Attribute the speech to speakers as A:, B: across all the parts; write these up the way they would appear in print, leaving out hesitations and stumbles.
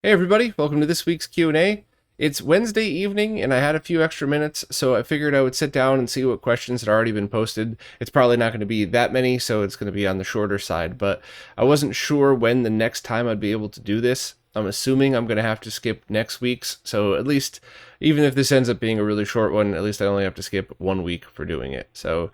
A: Hey everybody, welcome to this week's Q&A. It's Wednesday evening and I had a few extra minutes, so I figured I would sit down and see what questions had already been posted. It's probably not going to be that many, so it's going to be on the shorter side, but I wasn't sure when the next time I'd be able to do this. I'm assuming I'm going to have to skip next week's, so at least, even if this ends up being a really short one, at least I only have to skip 1 week for doing it. So,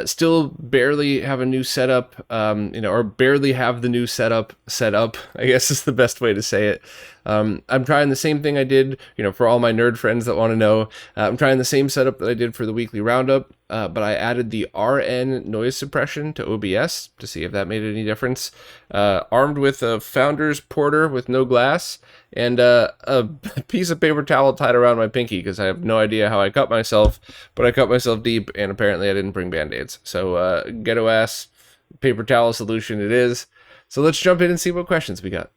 A: still barely have a new setup, or barely have the new setup set up, I guess is the best way to say it. I'm trying the same thing I did, for all my nerd friends that want to know. I'm trying the same setup that I did for the weekly roundup, but I added the RN noise suppression to OBS to see if that made any difference. Armed with a Founders Porter with no glass and a piece of paper towel tied around my pinky because I have no idea how I cut myself, but I cut myself deep and apparently I didn't bring band-aids. So ghetto ass paper towel solution it is. So let's jump in and see what questions we got.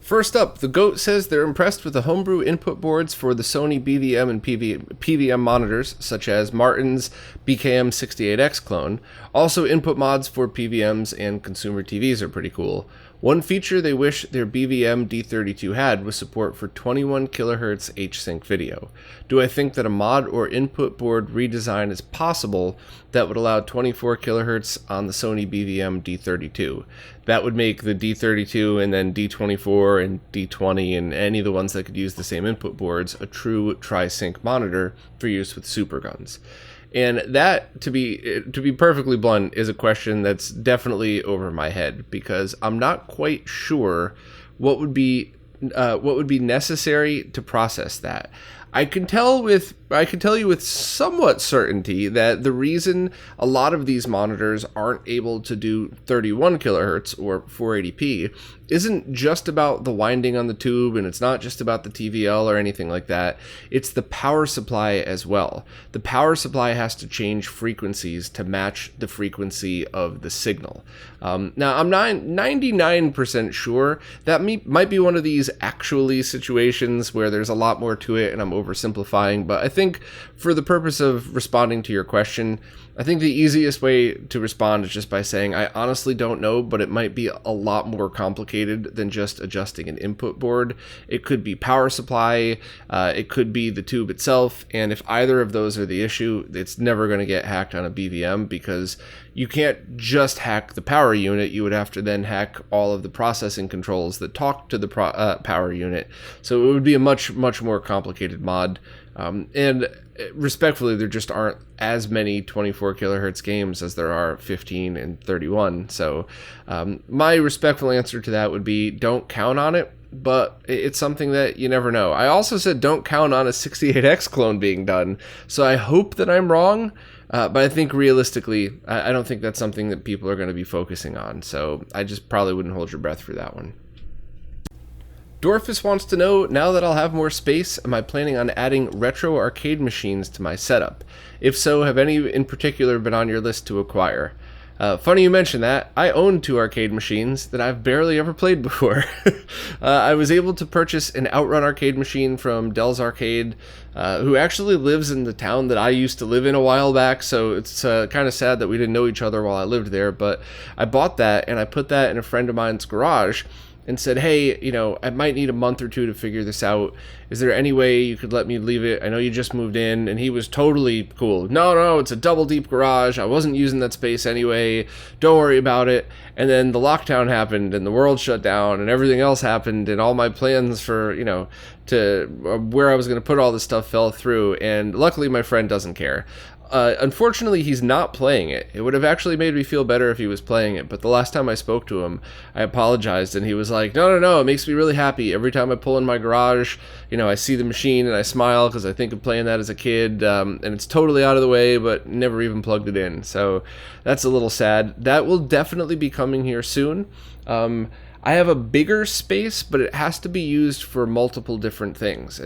A: First up, the GOAT says they're impressed with the homebrew input boards for the Sony BVM and PVM monitors, such as Martin's BKM68X clone. Also, input mods for PVMs and consumer TVs are pretty cool. One feature they wish their BVM D32 had was support for 21 kHz H-Sync video. Do I think that a mod or input board redesign is possible that would allow 24 kHz on the Sony BVM D32? That would make the D32 and then D24 and D20 and any of the ones that could use the same input boards a true tri-sync monitor for use with superguns. And that, to be perfectly blunt, is a question that's definitely over my head because I'm not quite sure what would be necessary to process that. I can tell you with somewhat certainty that the reason a lot of these monitors aren't able to do 31 kilohertz or 480p isn't just about the winding on the tube, and it's not just about the TVL or anything like that. It's the power supply as well. The power supply has to change frequencies to match the frequency of the signal. Now, I'm not 99% sure. That might be one of these actually situations where there's a lot more to it and I'm oversimplifying, but I think for the purpose of responding to your question, I think the easiest way to respond is just by saying, I honestly don't know, but it might be a lot more complicated than just adjusting an input board. It could be power supply, it could be the tube itself, and if either of those are the issue, it's never going to get hacked on a BVM because you can't just hack the power unit, you would have to then hack all of the processing controls that talk to the power unit. So it would be a much more complicated mod. And respectfully, there just aren't as many 24 kilohertz games as there are 15 and 31. So my respectful answer to that would be don't count on it, but it's something that you never know. I also said don't count on a 68X clone being done, so I hope that I'm wrong. But I think realistically, I don't think that's something that people are going to be focusing on. So I just probably wouldn't hold your breath for that one. Dorfus wants to know, now that I'll have more space, am I planning on adding retro arcade machines to my setup? If so, have any in particular been on your list to acquire? Funny you mention that. I own 2 arcade machines that I've barely ever played before. I was able to purchase an Outrun arcade machine from Dell's Arcade, who actually lives in the town that I used to live in a while back, so it's kind of sad that we didn't know each other while I lived there, but I bought that and I put that in a friend of mine's garage and said, hey, I might need a month or 2 to figure this out. Is there any way you could let me leave it? I know you just moved in. And he was totally cool. No, it's a double deep garage. I wasn't using that space anyway. Don't worry about it. And then the lockdown happened and the world shut down and everything else happened and all my plans for, to where I was going to put all this stuff fell through. And luckily my friend doesn't care. Unfortunately, he's not playing it. It would have actually made me feel better if he was playing it, but the last time I spoke to him, I apologized, and he was like, no, it makes me really happy. Every time I pull in my garage, I see the machine and I smile because I think of playing that as a kid, and it's totally out of the way, but never even plugged it in. So that's a little sad. That will definitely be coming here soon. I have a bigger space, but it has to be used for multiple different things,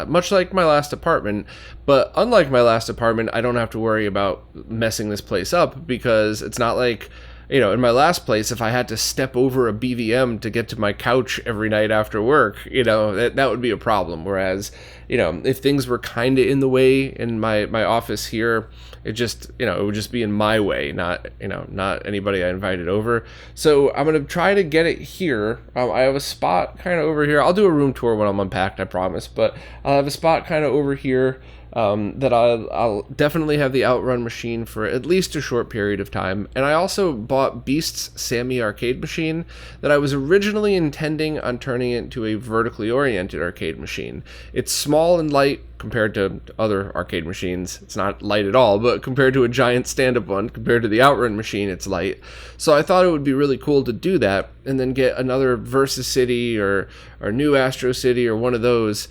A: much like my last apartment. But unlike my last apartment, I don't have to worry about messing this place up because it's not like you know, in my last place, if I had to step over a BVM to get to my couch every night after work, you know, that would be a problem. Whereas, you know, if things were kind of in the way in my office here, it just, you know, it would just be in my way, not, you know, not anybody I invited over. So I'm going to try to get it here. I have a spot kind of over here. I'll do a room tour when I'm unpacked, I promise. But I'll have a spot kind of over here that I'll definitely have the Outrun machine for at least a short period of time. And I also bought Beast's Sammy arcade machine that I was originally intending on turning it into a vertically oriented arcade machine. It's small and light compared to other arcade machines. It's not light at all, but compared to a giant stand-up one, compared to the Outrun machine, it's light. So I thought it would be really cool to do that and then get another Versus City or New Astro City or one of those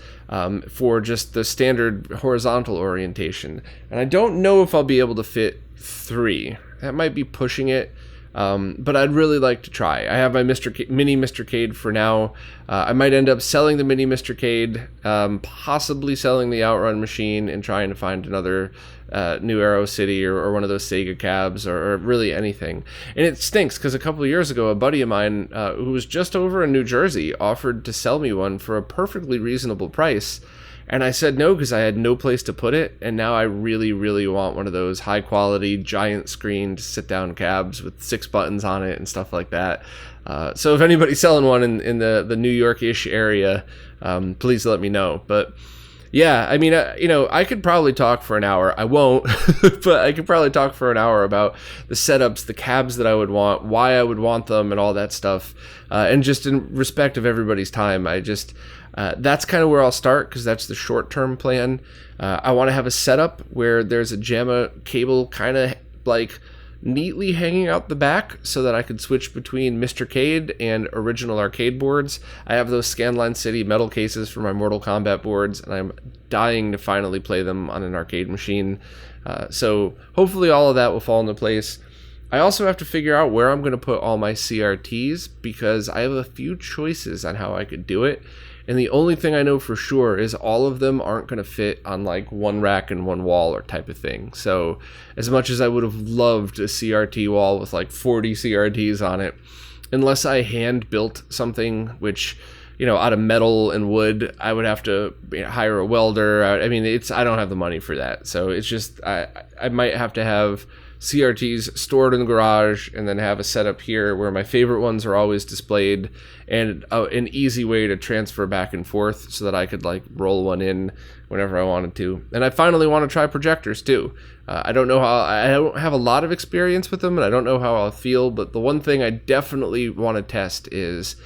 A: for just the standard horizontal orientation. And I don't know if I'll be able to fit 3. That might be pushing it. But I'd really like to try. I have my mini Mr. Cade for now. I might end up selling the mini Mr. Cade, possibly selling the Outrun machine and trying to find another New Arrow City or one of those Sega cabs or really anything. And it stinks because a couple of years ago, a buddy of mine who was just over in New Jersey offered to sell me one for a perfectly reasonable price. And I said no because I had no place to put it, and now I really, really want one of those high-quality, giant-screened sit-down cabs with 6 buttons on it and stuff like that. So if anybody's selling one in the New York-ish area, please let me know. But yeah, I mean, you know, I could probably talk for an hour. I won't, but I could probably talk for an hour about the setups, the cabs that I would want, why I would want them, and all that stuff. And just in respect of everybody's time, I just... that's kind of where I'll start because that's the short-term plan. I want to have a setup where there's a JAMA cable kind of like neatly hanging out the back so that I could switch between Mr. Cade and original arcade boards. I have those Scanline City metal cases for my Mortal Kombat boards, and I'm dying to finally play them on an arcade machine. So hopefully all of that will fall into place. I also have to figure out where I'm going to put all my CRTs because I have a few choices on how I could do it. And the only thing I know for sure is all of them aren't going to fit on like one rack and one wall or type of thing. So as much as I would have loved a CRT wall with like 40 CRTs on it, unless I hand built something which, you know, out of metal and wood, I would have to hire a welder. I mean, I don't have the money for that. So it's just, I might have to have CRTs stored in the garage and then have a setup here where my favorite ones are always displayed and an easy way to transfer back and forth so that I could like roll one in whenever I wanted to. And I finally want to try projectors too. I don't have a lot of experience with them and I don't know how I'll feel, but the one thing I definitely want to test is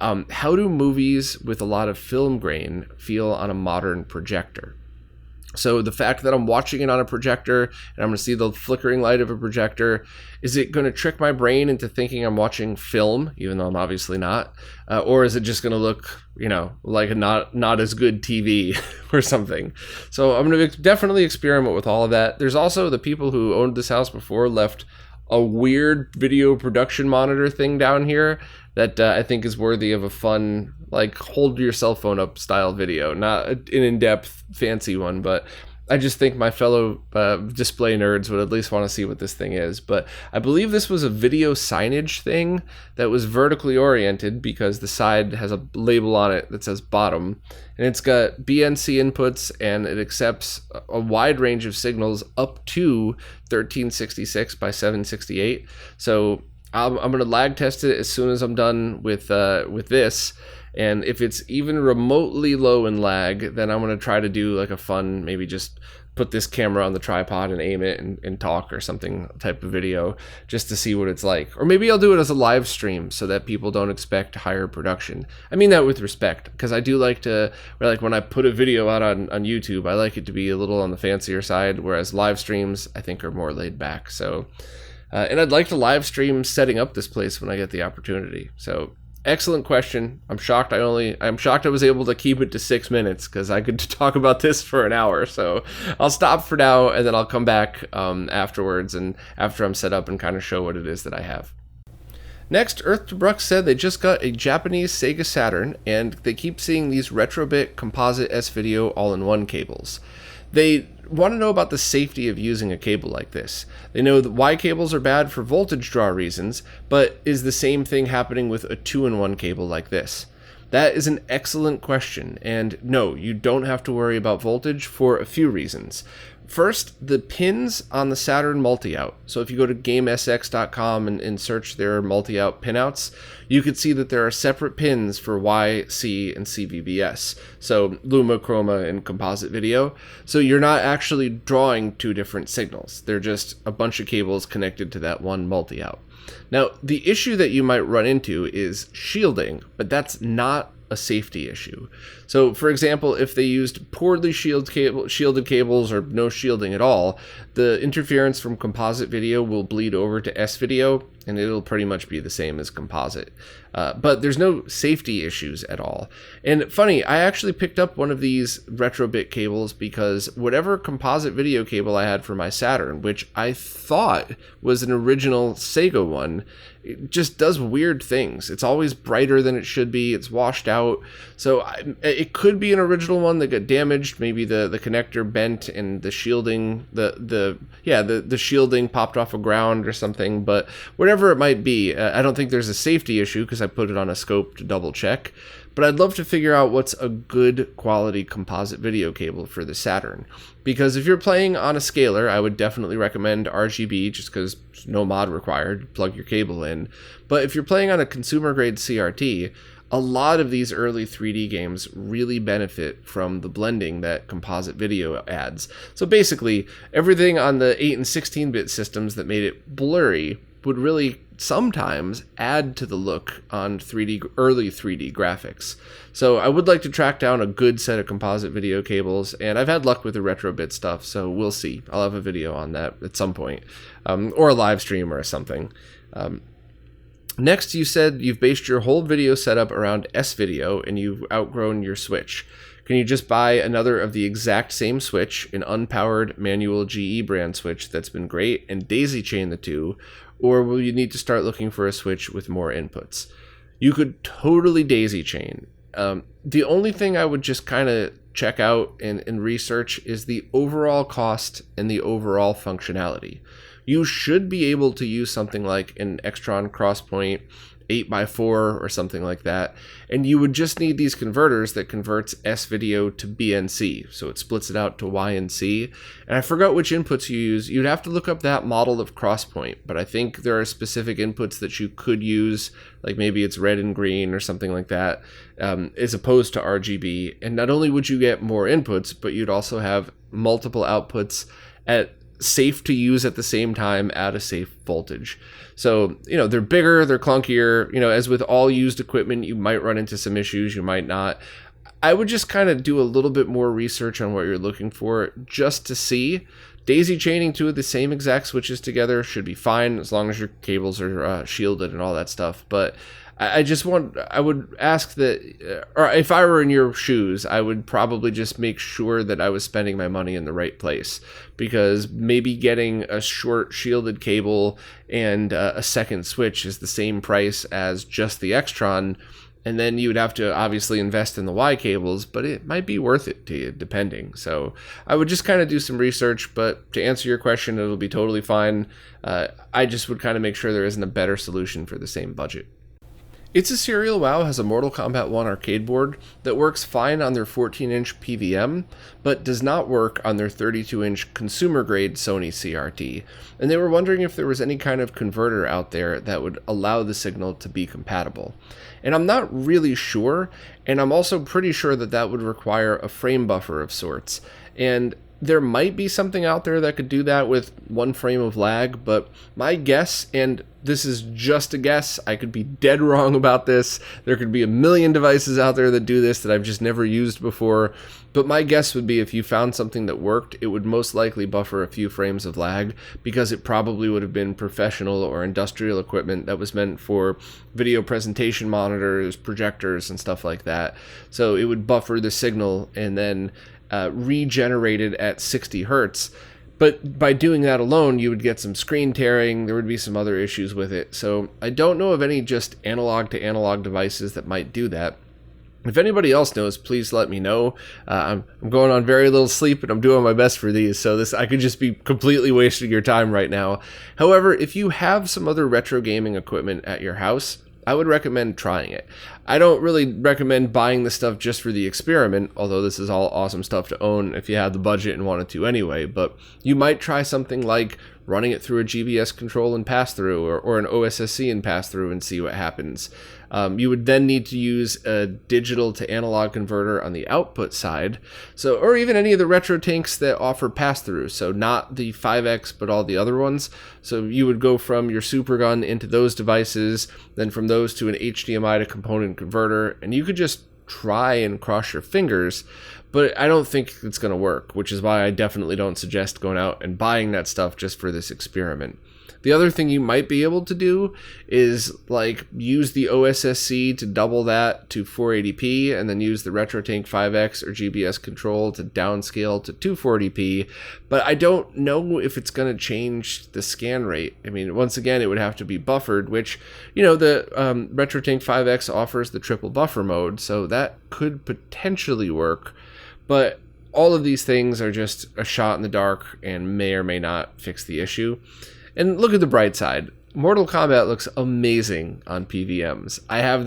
A: how do movies with a lot of film grain feel on a modern projector? So the fact that I'm watching it on a projector and I'm going to see the flickering light of a projector, is it going to trick my brain into thinking I'm watching film, even though I'm obviously not? Or is it just going to look, you know, like a not as good TV or something? So I'm going to definitely experiment with all of that. There's also the people who owned this house before left a weird video production monitor thing down here that I think is worthy of a fun, like, hold your cell phone up style video. Not an in-depth, fancy one, but I just think my fellow display nerds would at least want to see what this thing is. But I believe this was a video signage thing that was vertically oriented because the side has a label on it that says bottom. And it's got BNC inputs, and it accepts a wide range of signals up to 1366 by 768. So I'm going to lag test it as soon as I'm done with this. And if it's even remotely low in lag, then I'm going to try to do like a fun, maybe just put this camera on the tripod and aim it and talk or something type of video just to see what it's like. Or maybe I'll do it as a live stream so that people don't expect higher production. I mean that with respect, because I do like to, like when I put a video out on YouTube, I like it to be a little on the fancier side, whereas live streams I think are more laid back. So, and I'd like to live stream setting up this place when I get the opportunity. So excellent question. I'm shocked I was able to keep it to 6 minutes because I could talk about this for an hour. So I'll stop for now and then I'll come back afterwards and after I'm set up and kind of show what it is that I have. Next, Earth to Brux said they just got a Japanese Sega Saturn and they keep seeing these Retrobit Composite S-Video all-in-one cables. They want to know about the safety of using a cable like this. They know that Y cables are bad for voltage draw reasons, but is the same thing happening with a 2-in-1 cable like this? That is an excellent question, and no, you don't have to worry about voltage for a few reasons. First, the pins on the Saturn multi-out. So if you go to gamesx.com and search their multi-out pinouts, you can see that there are separate pins for Y, C, and CVBS. So Luma, Chroma, and Composite Video. So you're not actually drawing two different signals. They're just a bunch of cables connected to that one multi-out. Now, the issue that you might run into is shielding, but that's not a safety issue. So, for example, if they used poorly shielded cables or no shielding at all, the interference from Composite Video will bleed over to S-Video, and it'll pretty much be the same as Composite. But there's no safety issues at all. And funny, I actually picked up one of these RetroBit cables because whatever Composite Video cable I had for my Saturn, which I thought was an original Sega one, it just does weird things. It's always brighter than it should be. It's washed out. So it could be an original one that got damaged. Maybe the connector bent and the shielding, the shielding popped off a ground or something. But whatever it might be, I don't think there's a safety issue because I put it on a scope to double check. But I'd love to figure out what's a good quality Composite Video cable for the Saturn. Because if you're playing on a scaler, I would definitely recommend RGB just because no mod required. Plug your cable in. But if you're playing on a consumer grade CRT, a lot of these early 3D games really benefit from the blending that Composite Video adds. So basically, everything on the 8 and 16-bit systems that made it blurry would really sometimes add to the look on early 3D graphics. So I would like to track down a good set of Composite Video cables, and I've had luck with the RetroBit stuff, so we'll see. I'll have a video on that at some point, or a live stream or something. Next, you said you've based your whole video setup around S-Video and you've outgrown your Switch. Can you just buy another of the exact same Switch, an unpowered manual GE brand Switch that's been great, and daisy chain the two, or will you need to start looking for a Switch with more inputs? You could totally daisy chain. The only thing I would just kind of check out and research is the overall cost and the overall functionality. You should be able to use something like an Extron Crosspoint 8x4 or something like that, and you would just need these converters that converts S-Video to BNC, so it splits it out to Y and C. And I forgot which inputs you use. You'd have to look up that model of Crosspoint, but I think there are specific inputs that you could use, like maybe it's red and green or something like that, as opposed to RGB. And not only would you get more inputs, but you'd also have multiple outputs at safe to use at the same time at a safe voltage. So, they're bigger, they're clunkier, as with all used equipment, you might run into some issues, you might not. I would just kind of do a little bit more research on what you're looking for just to see. Daisy chaining two of the same exact switches together should be fine as long as your cables are shielded and all that stuff. But I would ask that, or if I were in your shoes, I would probably just make sure that I was spending my money in the right place, because maybe getting a short shielded cable and a second switch is the same price as just the Extron, and then you would have to obviously invest in the Y cables, but it might be worth it to you, depending. So I would just kind of do some research, but to answer your question, it'll be totally fine. I just would kind of make sure there isn't a better solution for the same budget. It's a Serial Wow has a Mortal Kombat 1 arcade board that works fine on their 14-inch PVM, but does not work on their 32-inch consumer-grade Sony CRT, and they were wondering if there was any kind of converter out there that would allow the signal to be compatible. And I'm not really sure, and I'm also pretty sure that that would require a frame buffer of sorts. And there might be something out there that could do that with one frame of lag, but my guess, and this is just a guess, I could be dead wrong about this, there could be a million devices out there that do this that I've just never used before, but my guess would be if you found something that worked, it would most likely buffer a few frames of lag, because it probably would have been professional or industrial equipment that was meant for video presentation monitors, projectors, and stuff like that. So it would buffer the signal and then regenerated at 60 hertz. But by doing that alone, you would get some screen tearing, there would be some other issues with it. So I don't know of any just analog to analog devices that might do that. If anybody else knows, please let me know. I'm going on very little sleep, and I'm doing my best for these, so I could just be completely wasting your time right now. However, if you have some other retro gaming equipment at your house, I would recommend trying it. I don't really recommend buying this stuff just for the experiment, although this is all awesome stuff to own if you had the budget and wanted to anyway, but you might try something like running it through a GBS control and pass-through, or an OSSC and pass-through, and see what happens. You would then need to use a digital to analog converter on the output side, or even any of the retro tanks that offer pass-through, so not the 5X but all the other ones. So you would go from your Supergun into those devices, then from those to an HDMI to component converter, and you could just try and cross your fingers, but I don't think it's going to work, which is why I definitely don't suggest going out and buying that stuff just for this experiment. The other thing you might be able to do is use the OSSC to double that to 480p, and then use the RetroTank 5X or GBS control to downscale to 240p, but I don't know if it's going to change the scan rate. I mean, once again, it would have to be buffered, which, the RetroTank 5X offers the triple buffer mode, so that could potentially work, but all of these things are just a shot in the dark and may or may not fix the issue. And look at the bright side. Mortal Kombat looks amazing on PVMs. I have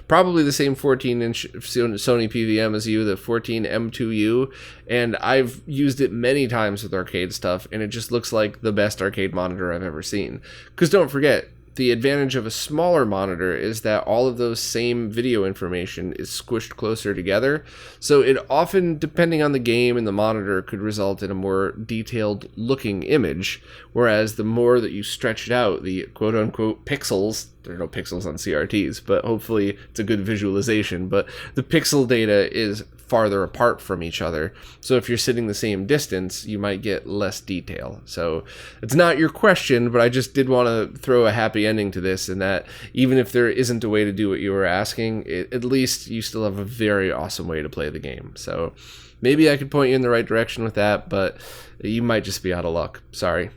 A: probably the same 14-inch Sony PVM as you, the 14M2U, and I've used it many times with arcade stuff, and it just looks like the best arcade monitor I've ever seen. Because don't forget, the advantage of a smaller monitor is that all of those same video information is squished closer together, so it often, depending on the game and the monitor, could result in a more detailed looking image, whereas the more that you stretch it out, the quote-unquote pixels, there are no pixels on CRTs, but hopefully it's a good visualization, but the pixel data is farther apart from each other, so if you're sitting the same distance, you might get less detail. So it's not your question, but I just did want to throw a happy ending to this, in that even if there isn't a way to do what you were asking, at least you still have a very awesome way to play the game. So maybe I could point you in the right direction with that, but you might just be out of luck. Sorry.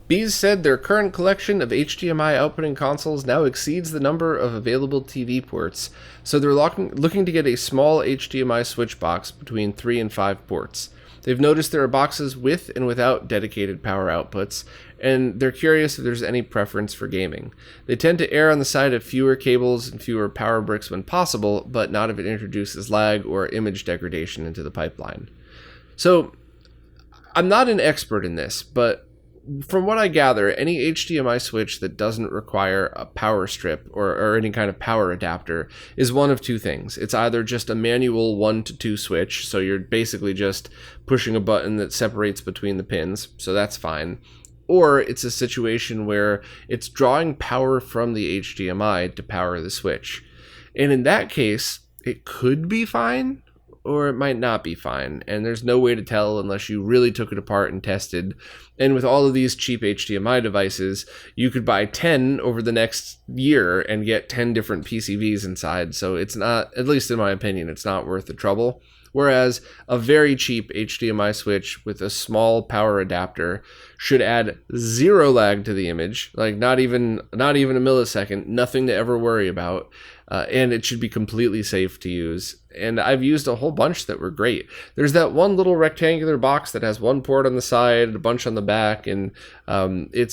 A: Bees said their current collection of HDMI outputting consoles now exceeds the number of available TV ports, so they're looking to get a small HDMI switch box between 3 and 5 ports. They've noticed there are boxes with and without dedicated power outputs, and they're curious if there's any preference for gaming. They tend to err on the side of fewer cables and fewer power bricks when possible, but not if it introduces lag or image degradation into the pipeline. So, I'm not an expert in this, but from what I gather, any HDMI switch that doesn't require a power strip or any kind of power adapter is one of two things. It's either just a manual 1 to 2 switch, so you're basically just pushing a button that separates between the pins, so that's fine. Or it's a situation where it's drawing power from the HDMI to power the switch. And in that case, it could be fine, or it might not be fine, and there's no way to tell unless you really took it apart and tested. And with all of these cheap HDMI devices, you could buy 10 over the next year and get 10 different PCVs inside, so it's not, at least in my opinion, it's not worth the trouble. Whereas a very cheap HDMI switch with a small power adapter should add 0 lag to the image, like not even a millisecond, nothing to ever worry about, and it should be completely safe to use. And I've used a whole bunch that were great. There's that one little rectangular box that has one port on the side, a bunch on the back, and it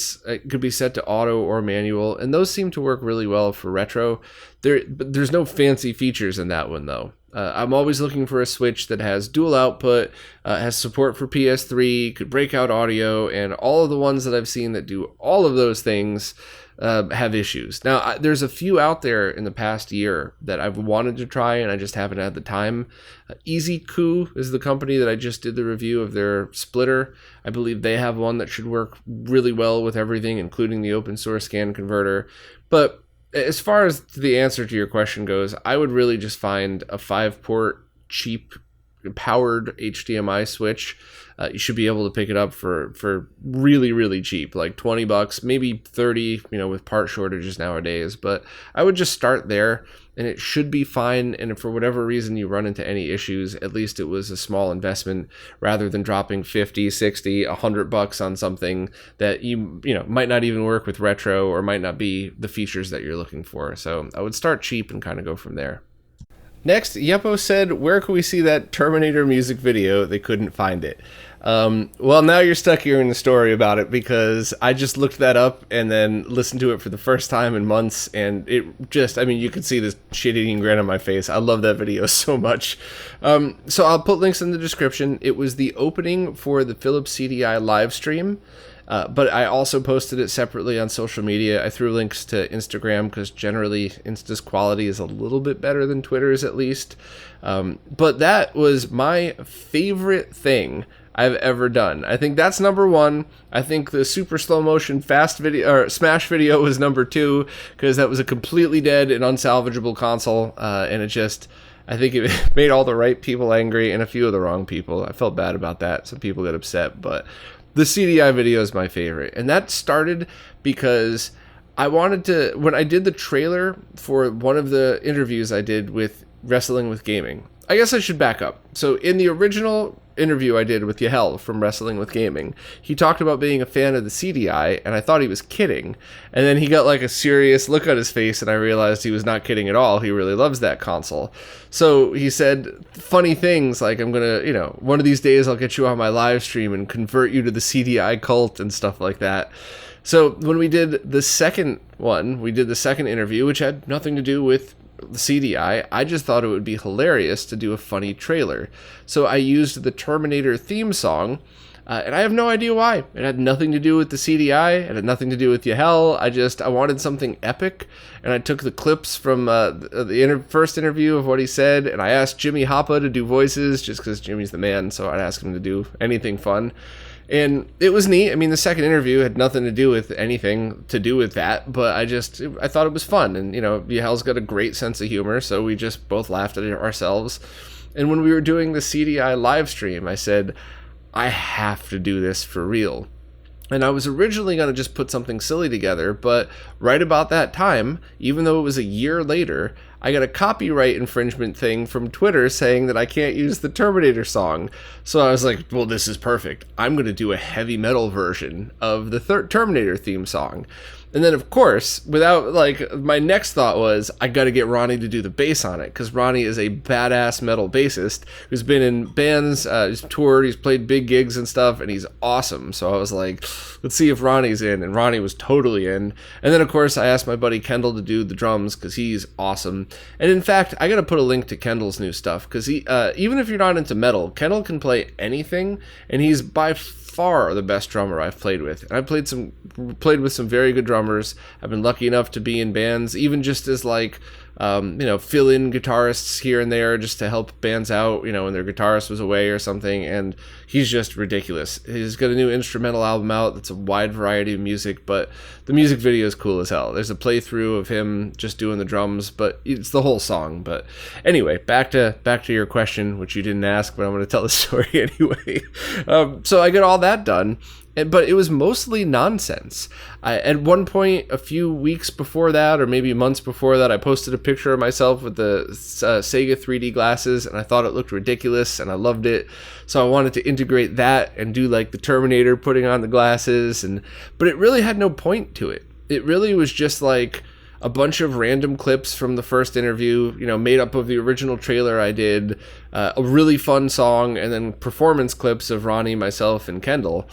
A: could be set to auto or manual, and those seem to work really well for retro. But there's no fancy features in that one though. I'm always looking for a switch that has dual output, has support for PS3, could break out audio, and all of the ones that I've seen that do all of those things have issues. Now, there's a few out there in the past year that I've wanted to try, and I just haven't had the time. EasyCoo is the company that I just did the review of their splitter. I believe they have one that should work really well with everything, including the open source scan converter. But as far as the answer to your question goes, I would really just find a 5-port, cheap, powered HDMI switch. You should be able to pick it up for really, really cheap, like $20, maybe 30, with part shortages nowadays. But I would just start there, and it should be fine. And if for whatever reason you run into any issues, at least it was a small investment rather than dropping 50, 60, $100 on something that you might not even work with retro or might not be the features that you're looking for. So I would start cheap and kind of go from there. Next, Yeppo said, where can we see that Terminator music video? They couldn't find it. Well, now you're stuck hearing the story about it, because I just looked that up and then listened to it for the first time in months, and it just, I mean, you can see this shit-eating grin on my face. I love that video so much. So I'll put links in the description. It was the opening for the Philips CDI live stream. But I also posted it separately on social media. I threw links to Instagram because generally Insta's quality is a little bit better than Twitter's, at least. But that was my favorite thing I've ever done. I think that's number one. I think the super slow motion fast video or smash video was number two, because that was a completely dead and unsalvageable console, and it just, I think it made all the right people angry and a few of the wrong people. I felt bad about that. Some people got upset, but the CDI video is my favorite. And that started because I wanted to, when I did the trailer for one of the interviews I did with Wrestling with Gaming, I guess I should back up. So in the original interview I did with Yahel from Wrestling with Gaming, he talked about being a fan of the CDI, and I thought he was kidding. And then he got like a serious look on his face, and I realized he was not kidding at all. He really loves that console. So he said funny things like, I'm gonna, you know, one of these days I'll get you on my live stream and convert you to the CDI cult and stuff like that. So when we did the second one, we did the second interview, which had nothing to do with the CDI, I just thought it would be hilarious to do a funny trailer. So I used the Terminator theme song, and I have no idea why. It had nothing to do with the CDI, it had nothing to do with Yahel. I wanted something epic, and I took the clips from the first interview of what he said, and I asked Jimmy Hoppa to do voices, just because Jimmy's the man, so I'd ask him to do anything fun. And it was neat. I mean, the second interview had nothing to do with anything to do with that, but I thought it was fun. And, you know, Yahel's got a great sense of humor, so we just both laughed at it ourselves. And when we were doing the CDI live stream, I said, I have to do this for real. And I was originally going to just put something silly together, but right about that time, even though it was a year later, I got a copyright infringement thing from Twitter saying that I can't use the Terminator song. So I was like, well, this is perfect. I'm going to do a heavy metal version of the Terminator theme song. And then, of course, my next thought was, I got to get Ronnie to do the bass on it, because Ronnie is a badass metal bassist who's been in bands, he's toured, he's played big gigs and stuff, and he's awesome. So I was like, let's see if Ronnie's in, and Ronnie was totally in. And then, of course, I asked my buddy Kendall to do the drums, because he's awesome. And in fact, I got to put a link to Kendall's new stuff, because he, even if you're not into metal, Kendall can play anything, and he's by far the best drummer I've played with. And I've played with some very good drummers. I've been lucky enough to be in bands, even just as fill-in guitarists here and there, just to help bands out, you know, when their guitarist was away or something. And he's just ridiculous. He's got a new instrumental album out that's a wide variety of music, but the music video is cool as hell. There's a playthrough of him just doing the drums, but it's the whole song. But anyway, back to your question, which you didn't ask, but I'm going to tell the story anyway. So I got all that done. But it was mostly nonsense. At one point, a few weeks before that, or maybe months before that, I posted a picture of myself with the Sega 3D glasses, and I thought it looked ridiculous, and I loved it. So I wanted to integrate that and do like the Terminator putting on the glasses, but it really had no point to it. It really was just like a bunch of random clips from the first interview, you know, made up of the original trailer I did, a really fun song, and then performance clips of Ronnie, myself, and Kendall.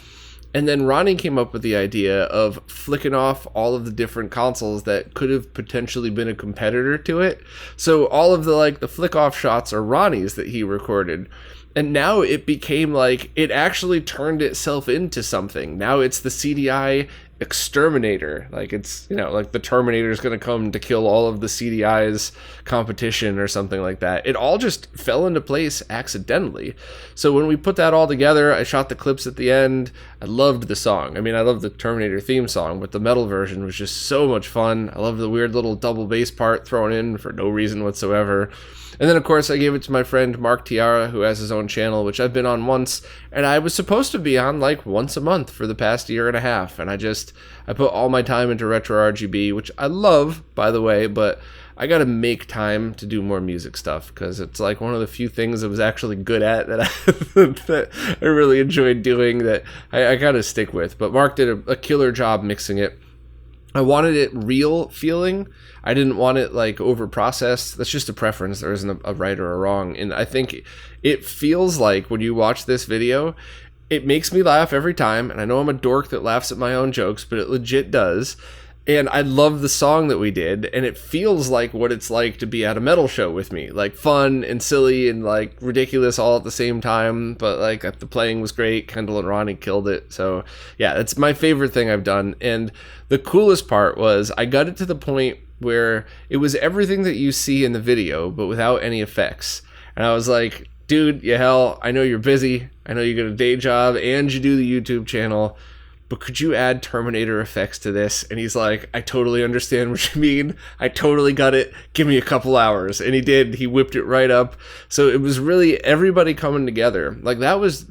A: And then Ronnie came up with the idea of flicking off all of the different consoles that could have potentially been a competitor to it. So all of the flick off shots are Ronnie's that he recorded. And now it became like, it actually turned itself into something. Now it's the CDI ExTerminator. Like, it's, you know, like the Terminator is going to come to kill all of the CDI's competition or something like that. It all just fell into place accidentally. So when we put that all together, I shot the clips at the end. I loved the song. I mean, I love the Terminator theme song, but the metal version was just so much fun. I love the weird little double bass part thrown in for no reason whatsoever. And then, of course, I gave it to my friend Mark Tiara, who has his own channel, which I've been on once, and I was supposed to be on like once a month for the past year and a half, and I put all my time into RetroRGB, which I love, by the way, but I gotta make time to do more music stuff, because it's like one of the few things I was actually good at that I really enjoyed doing, that I gotta stick with. But Mark did a killer job mixing it. I wanted it real feeling. I didn't want it like over processed. That's just a preference. There isn't a right or a wrong. And I think it feels like when you watch this video, it makes me laugh every time. And I know I'm a dork that laughs at my own jokes, but it legit does. And I love the song that we did, and it feels like what it's like to be at a metal show with me. Like fun and silly and like ridiculous all at the same time, but like the playing was great. Kendall and Ronnie killed it. So yeah, that's my favorite thing I've done. And the coolest part was I got it to the point where it was everything that you see in the video, but without any effects. And I was like, dude, I know you're busy. I know you got a day job and you do the YouTube channel, but could you add Terminator effects to this? And he's like, I totally understand what you mean. I totally got it. Give me a couple hours. And he did. He whipped it right up. So it was really everybody coming together. Like that was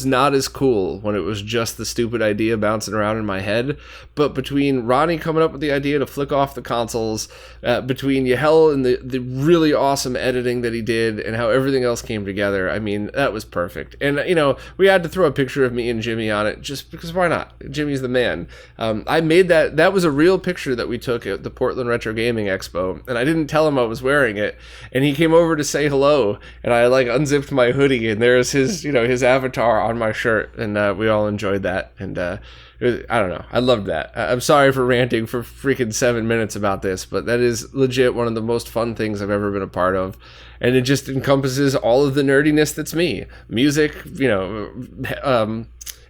A: not as cool when it was just the stupid idea bouncing around in my head. But between Ronnie coming up with the idea to flick off the consoles, between Yahel and the really awesome editing that he did and how everything else came together, I mean, that was perfect. And, we had to throw a picture of me and Jimmy on it just because why not? Jimmy's the man. I made that was a real picture that we took at the Portland Retro Gaming Expo, and I didn't tell him I was wearing it, and he came over to say hello, and I like unzipped my hoodie, and there's his avatar on my shirt, and we all enjoyed that. And I don't know, I loved that. I'm sorry for ranting for freaking 7 minutes about this, but that is legit one of the most fun things I've ever been a part of, and it just encompasses all of the nerdiness that's me. Music,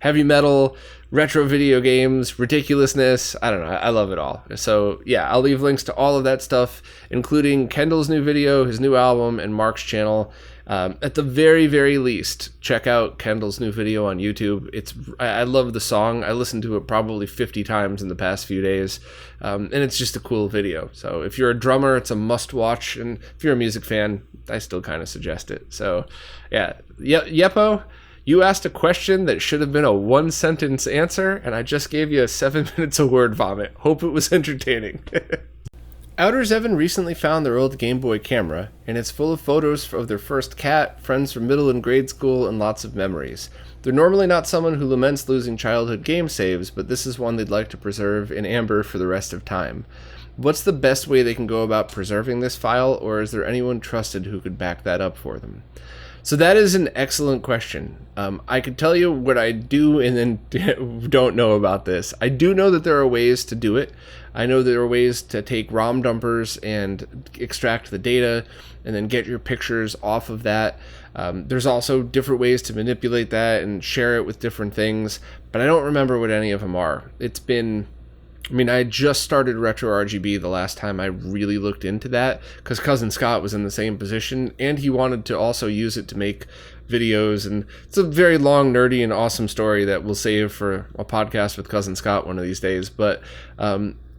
A: heavy metal, retro video games, ridiculousness. I don't know. I love it all. So yeah, I'll leave links to all of that stuff, including Kendall's new video, his new album, and Mark's channel. At the very, very least, check out Kendall's new video on YouTube. I love the song. I listened to it probably 50 times in the past few days, and it's just a cool video. So if you're a drummer, it's a must-watch, and if you're a music fan, I still kind of suggest it. So yeah, Yeppo, you asked a question that should have been a one-sentence answer, and I just gave you 7 minutes of word vomit. Hope it was entertaining. Outers Evan recently found their old Gameboy Camera, and it's full of photos of their first cat, friends from middle and grade school, and lots of memories. They're normally not someone who laments losing childhood game saves, but this is one they'd like to preserve in amber for the rest of time. What's the best way they can go about preserving this file, or is there anyone trusted who could back that up for them? So that is an excellent question. I could tell you what I do and then don't know about this. I do know that there are ways to do it. I know there are ways to take ROM dumpers and extract the data and then get your pictures off of that. There's also different ways to manipulate that and share it with different things, but I don't remember what any of them are. I just started RetroRGB the last time I really looked into that because Cousin Scott was in the same position and he wanted to also use it to make videos, and it's a very long, nerdy, and awesome story that we'll save for a podcast with Cousin Scott one of these days. But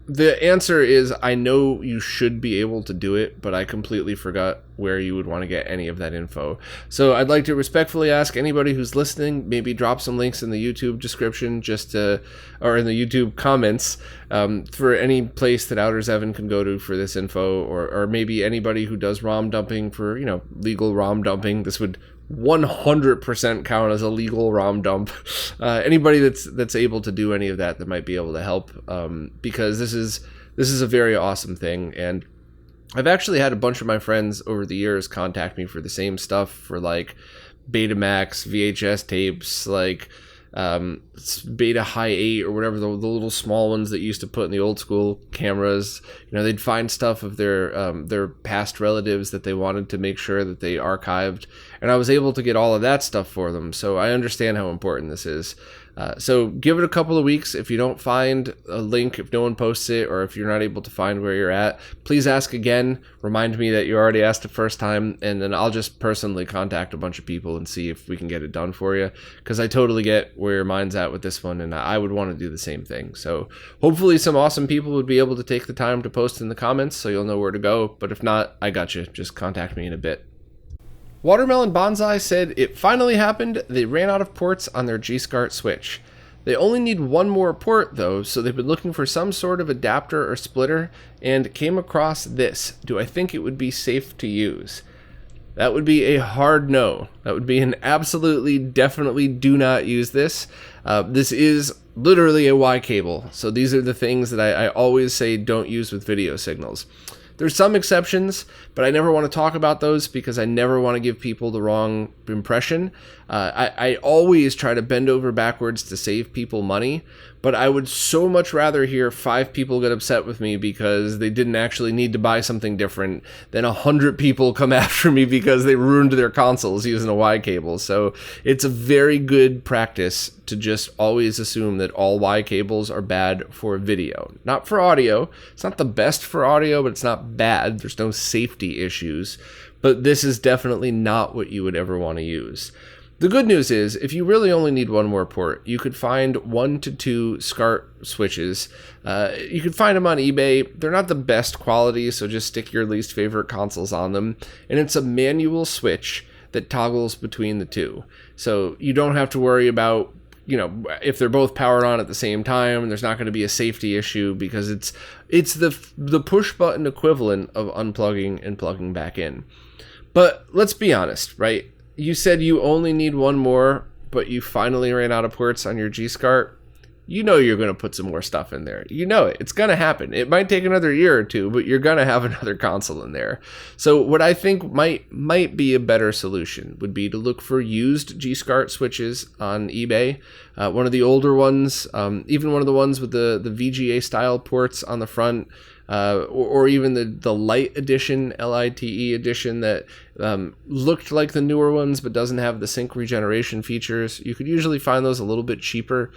A: the answer is I know you should be able to do it, but I completely forgot where you would want to get any of that info. So I'd like to respectfully ask anybody who's listening, maybe drop some links in the YouTube description or in the YouTube comments for any place that Outers Evan can go to for this info, or maybe anybody who does ROM dumping for, legal ROM dumping. This would 100% count as a legal ROM dump. Anybody that's able to do any of that might be able to help, because this is a very awesome thing. And I've actually had a bunch of my friends over the years contact me for the same stuff, for like Betamax, VHS tapes, like Beta High 8 or whatever, the little small ones that you used to put in the old school cameras. They'd find stuff of their past relatives that they wanted to make sure that they archived, and I was able to get all of that stuff for them. So I understand how important this is. So give it a couple of weeks. If you don't find a link, if no one posts it, or if you're not able to find where you're at, please ask again. Remind me that you already asked the first time, and then I'll just personally contact a bunch of people and see if we can get it done for you, because I totally get where your mind's at with this one, and I would want to do the same thing. So hopefully some awesome people would be able to take the time to post in the comments so you'll know where to go, but if not, I got you. Just contact me in a bit. Watermelon Bonsai said it finally happened. They ran out of ports on their SCART switch. They only need one more port though, so they've been looking for some sort of adapter or splitter and came across this. Do I think it would be safe to use? That would be a hard no. That would be an absolutely, definitely do not use this. This is literally a Y cable. So these are the things that I always say don't use with video signals. There's some exceptions, but I never want to talk about those because I never want to give people the wrong impression. I always try to bend over backwards to save people money, but I would so much rather hear 5 people get upset with me because they didn't actually need to buy something different than 100 people come after me because they ruined their consoles using a Y cable. So it's a very good practice to just always assume that all Y cables are bad for video. Not for audio. It's not the best for audio, but it's not bad. There's no safety issues. But this is definitely not what you would ever want to use. The good news is, if you really only need one more port, you could find 1 to 2 SCART switches. You could find them on eBay. They're not the best quality, so just stick your least favorite consoles on them. And it's a manual switch that toggles between the two. So you don't have to worry about, you know, if they're both powered on at the same time. There's not going to be a safety issue because it's the push button equivalent of unplugging and plugging back in. But let's be honest, right? You said you only need one more, but you finally ran out of ports on your G-SCART. You know you're going to put some more stuff in there. You know it. It's going to happen. It might take another year or two, but you're going to have another console in there. So what I think might be a better solution would be to look for used G-SCART switches on eBay. One of the older ones, even one of the ones with the VGA style ports on the front, or even the light edition, LITE edition that looked like the newer ones but doesn't have the sync regeneration features. You could usually find those a little bit cheaper.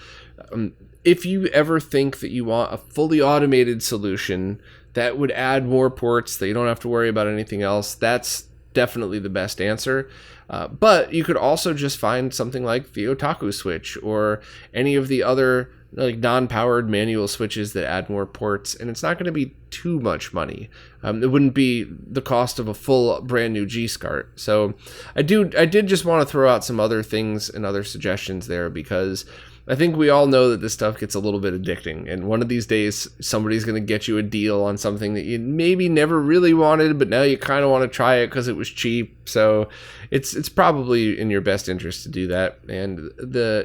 A: If you ever think that you want a fully automated solution that would add more ports, that you don't have to worry about anything else, that's definitely the best answer. But you could also just find something like the Otaku switch or any of the other like non-powered manual switches that add more ports, and it's not going to be too much money. It wouldn't be the cost of a full brand new G-SCART. So I did just want to throw out some other things and other suggestions there because I think we all know that this stuff gets a little bit addicting, and one of these days somebody's going to get you a deal on something that you maybe never really wanted, but now you kind of want to try it because it was cheap. So it's probably in your best interest to do that. And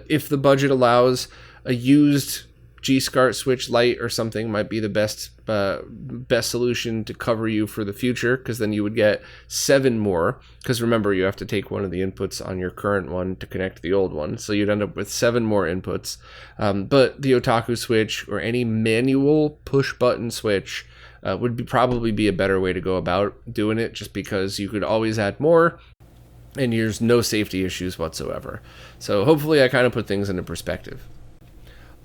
A: if the budget allows, a used G-SCART switch Lite or something might be the best solution to cover you for the future, because then you would get 7 more, because remember, you have to take one of the inputs on your current one to connect the old one, so you'd end up with 7 more inputs. But the Otaku switch or any manual push button switch would probably be a better way to go about doing it, just because you could always add more and there's no safety issues whatsoever. So hopefully I kind of put things into perspective.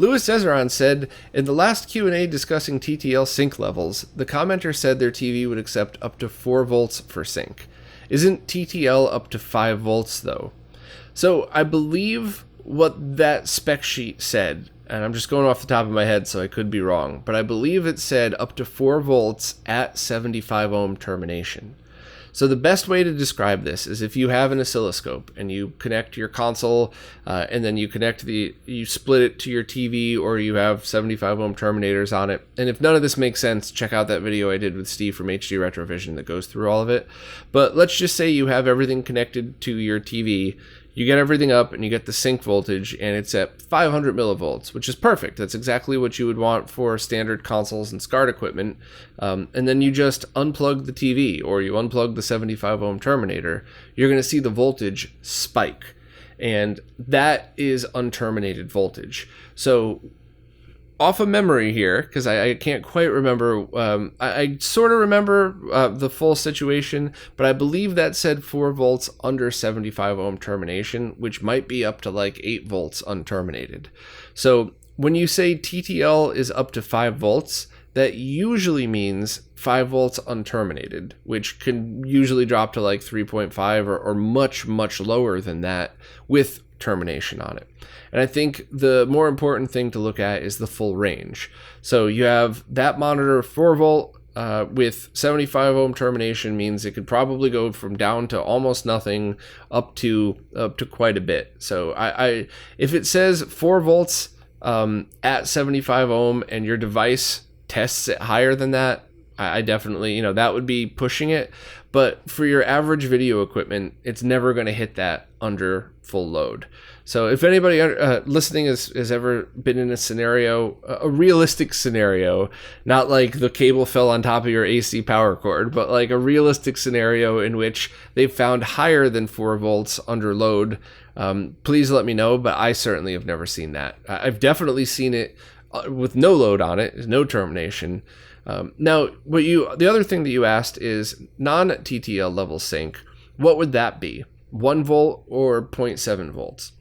A: Louis Cesaron said, in the last Q&A discussing TTL sync levels, the commenter said their TV would accept up to 4 volts for sync. Isn't TTL up to 5 volts though? So I believe what that spec sheet said, and I'm just going off the top of my head so I could be wrong, but I believe it said up to 4 volts at 75 ohm termination. So the best way to describe this is if you have an oscilloscope and you connect your console and then you split it to your TV, or you have 75 ohm terminators on it. And if none of this makes sense, check out that video I did with Steve from HD Retrovision that goes through all of it. But let's just say you have everything connected to your TV. You get everything up and you get the sync voltage, and it's at 500 millivolts, which is perfect. That's exactly what you would want for standard consoles and SCART equipment. And then you just unplug the TV, or you unplug the 75 ohm terminator. You're going to see the voltage spike, and that is unterminated voltage. So off of memory here, because I can't quite remember, I sort of remember the full situation, but I believe that said 4 volts under 75 ohm termination, which might be up to like 8 volts unterminated. So when you say TTL is up to 5 volts, that usually means 5 volts unterminated, which can usually drop to like 3.5 or much, much lower than that with termination on it. And I think the more important thing to look at is the full range. So you have that monitor 4 volt with 75 ohm termination, means it could probably go from down to almost nothing up to quite a bit. So if it says 4 volts at 75 ohm and your device tests it higher than that, I definitely, that would be pushing it. But for your average video equipment, it's never going to hit that under full load. So if anybody listening has ever been in a scenario, a realistic scenario, not like the cable fell on top of your AC power cord, but like a realistic scenario in which they've found higher than 4 volts under load, please let me know. But I certainly have never seen that. I've definitely seen it with no load on it, no termination. Now, the other thing that you asked is non-TTL level sync. What would that be? 1 volt or 0.7 volts?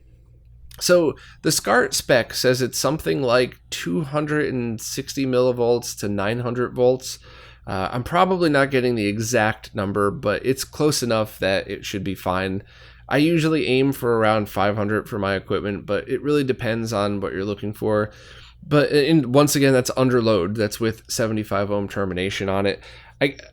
A: So the SCART spec says it's something like 260 millivolts to 900 volts. I'm probably not getting the exact number, but it's close enough that it should be fine. I usually aim for around 500 for my equipment, but it really depends on what you're looking for. But once again, that's under load. That's with 75 ohm termination on it.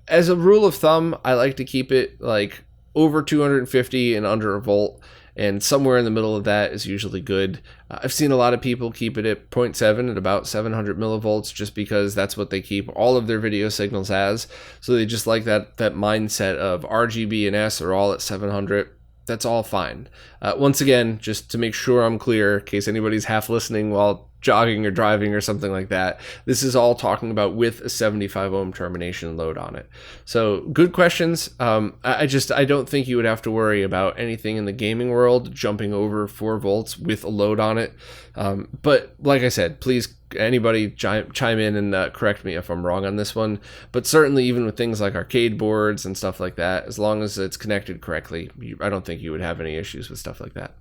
A: As a rule of thumb, I like to keep it like over 250 and under a volt. And somewhere in the middle of that is usually good. I've seen a lot of people keep it at 0.7 at about 700 millivolts just because that's what they keep all of their video signals as. So they just like that mindset of RGB and S are all at 700. That's all fine. Once again, just to make sure I'm clear, in case anybody's half listening while jogging or driving or something like that, this is all talking about with a 75 ohm termination load on it. So good questions. I don't think you would have to worry about anything in the gaming world jumping over 4 volts with a load on it. But like I said, please anybody chime in and correct me if I'm wrong on this one. But certainly even with things like arcade boards and stuff like that, as long as it's connected correctly, I don't think you would have any issues with stuff like that.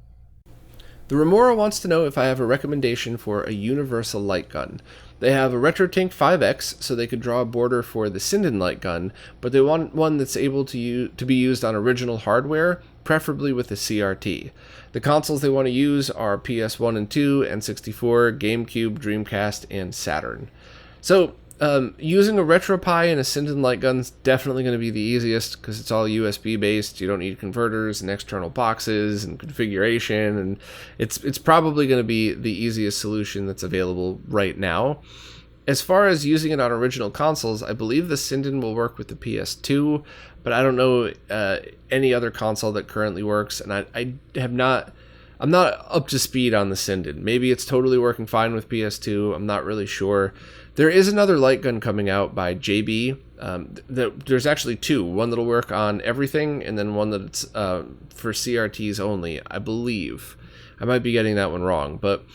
A: The Remora wants to know if I have a recommendation for a universal light gun. They have a RetroTink 5X, so they could draw a border for the Sinden light gun, but they want one that's able to be used on original hardware, preferably with a CRT. The consoles they want to use are PS1 and 2, N64, GameCube, Dreamcast, and Saturn. So, using a RetroPie and a Sinden light gun is definitely going to be the easiest because it's all USB based. You don't need converters and external boxes and configuration, and it's probably going to be the easiest solution that's available right now. As far as using it on original consoles, I believe the Sinden will work with the PS2, but I don't know any other console that currently works, and I'm not up to speed on the Sinden. Maybe it's totally working fine with PS2. I'm not really sure. There is another light gun coming out by JB. There's actually 2. One that'll work on everything, and then one that's for CRTs only, I believe. I might be getting that one wrong, but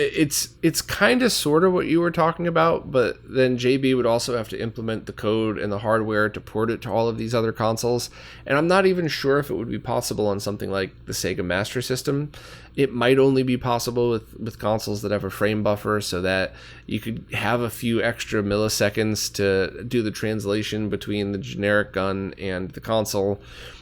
A: it's kind of sort of what you were talking about, but then JB would also have to implement the code and the hardware to port it to all of these other consoles, and I'm not even sure if it would be possible on something like the Sega Master System. It might only be possible with consoles that have a frame buffer so that you could have a few extra milliseconds to do the translation between the generic gun and the console.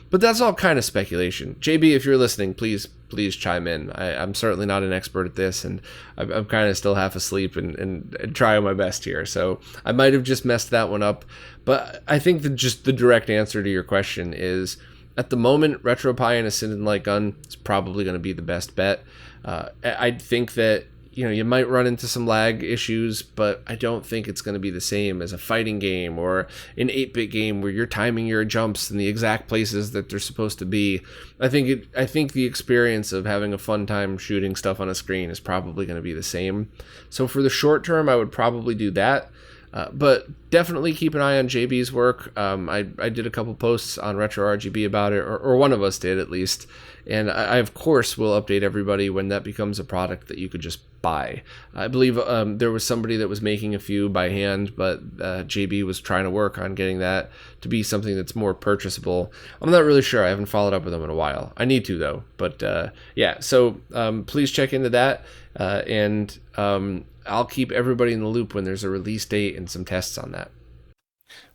A: But that's all kind of speculation. JB, if you're listening, please chime in. I'm certainly not an expert at this, and I'm kind of still half asleep and trying my best here. So I might have just messed that one up. But I think just the direct answer to your question is, at the moment, RetroPie and a Sinden light gun is probably going to be the best bet. I think that you might run into some lag issues, but I don't think it's going to be the same as a fighting game or an 8-bit game where you're timing your jumps in the exact places that they're supposed to be. I think the experience of having a fun time shooting stuff on a screen is probably going to be the same. So for the short term, I would probably do that. But definitely keep an eye on JB's work. I did a couple posts on RetroRGB about it, or one of us did at least. And I of course will update everybody when that becomes a product that you could just buy. I believe there was somebody that was making a few by hand, but JB was trying to work on getting that to be something that's more purchasable. I'm not really sure. I haven't followed up with them in a while. I need to though. But yeah, so please check into that. And I'll keep everybody in the loop when there's a release date and some tests on that.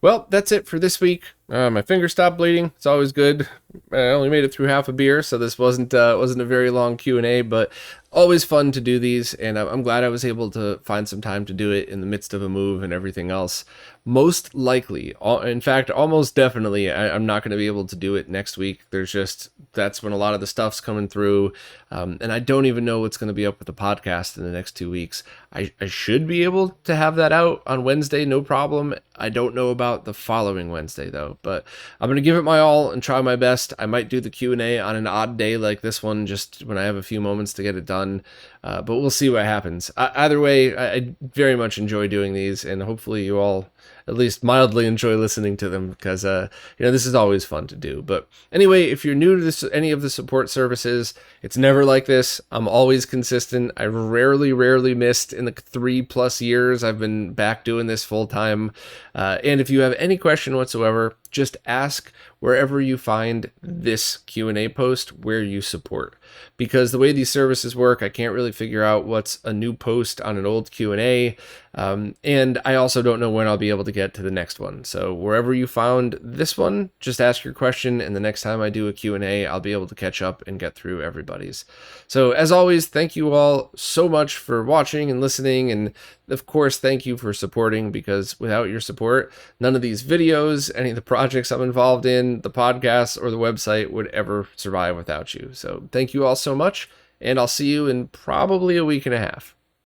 A: Well, that's it for this week. My finger stopped bleeding. It's always good. I only made it through half a beer, so this wasn't a very long Q&A, but always fun to do these, and I'm glad I was able to find some time to do it in the midst of a move and everything else. Most likely, in fact, almost definitely, I'm not going to be able to do it next week. That's when a lot of the stuff's coming through, and I don't even know what's going to be up with the podcast in the next 2 weeks. I should be able to have that out on Wednesday, no problem. I don't know about the following Wednesday, though. video. But I'm going to give it my all and try my best. I might do the Q&A on an odd day like this one, just when I have a few moments to get it done. But we'll see what happens. Either way, I very much enjoy doing these, and hopefully you all at least mildly enjoy listening to them, because this is always fun to do. But anyway, if you're new to any of the support services, it's never like this. I'm always consistent. I rarely missed in the 3+ years I've been back doing this full time. And if you have any question whatsoever, just ask wherever you find this Q&A post where you support. Because the way these services work, I can't really figure out what's a new post on an old Q&A. And I also don't know when I'll be able to get to the next one. So wherever you found this one, just ask your question, and the next time I do a Q&A, I'll be able to catch up and get through everybody's. So as always, thank you all so much for watching and listening, and of course, thank you for supporting, because without your support, none of these videos, any of the projects I'm involved in, the podcast, or the website would ever survive without you. So thank you all so much, and I'll see you in probably a week and a half.